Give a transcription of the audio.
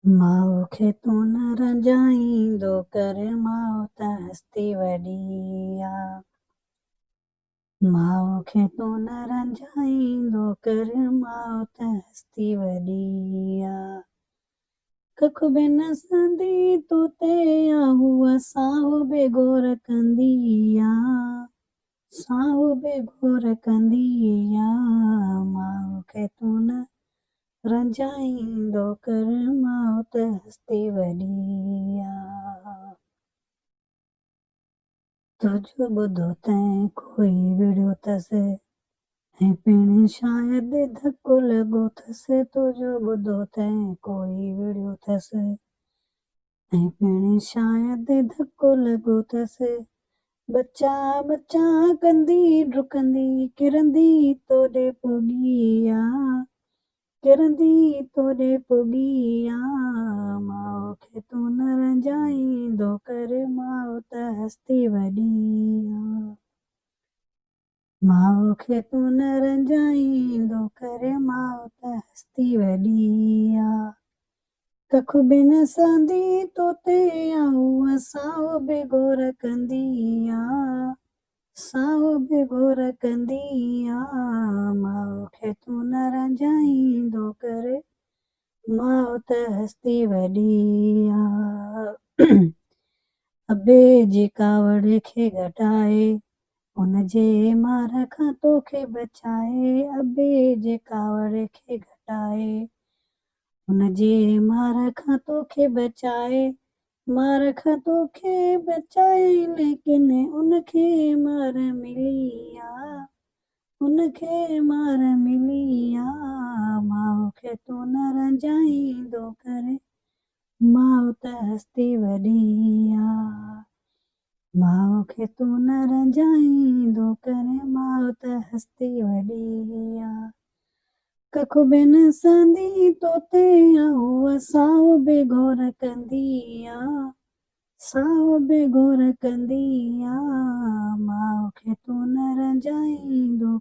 माउ खे तूं न रंजाईंदो कर, माउ त हस्ती वॾी आ। माउ खे तूं न रंजाईंदो कर, माउ त हस्ती वॾी आ। कख बि न संदी तूं ते आ, हूअ साहु बि गोर कंदी आ। साहु बि गोर कंदी आ। माउ खे तूं न रंजाईंदो कर, माउ त हस्ती वॾी आ। तुझो ॿुधो तैं कोई विड़ियो अथसि, ऐं पिण शायदि धको लॻो अथसि। तुझो ॿुधो तैं कोई विड़ियो अथसि, ऐं पिण शायदि धको लॻो अथसि। बचा बचा कंदी डुकंदी, किरंदी तोॾे पुॻी आ। किरंदी तोॾे पुॻी आ। माउ खे तूं न रंजाईंदो कर, माउ त हस्ती वॾी आ। माउ खे तूं न रंजाईंदो कर, माउ त हस्ती वॾी आ। कख बि न सहंदी तो ते आ, हूअ साहु बि गोर कंदी आ। साहु बि गोर कंदी आ। माउ खे तूं न रंजाईंदो कर, माउ त हस्ती वॾी आ। अबे जी कावड़ खे घटाए, उनजे मार खां तोखे बचाए। अबे जे कावड़ खे घटाए, उनजे मार खां तोखे बचाए। मार खां तोखे बचाए, लेकिन उनखे मार मिली आ। उनखे मार मिली आ। माउ खे तूं न रंजाईंदो कर, माउ त हस्ती वॾी आ। माउ खे तूं न रंजाईंदो कर, माउ त हस्ती वॾी आ। कख बि न सहंदी तो ते आ, हूअ साहु बि गोर कंदी आ। साहु बि गोर कंदी आ। माउ खे तूं न रंजाईंदो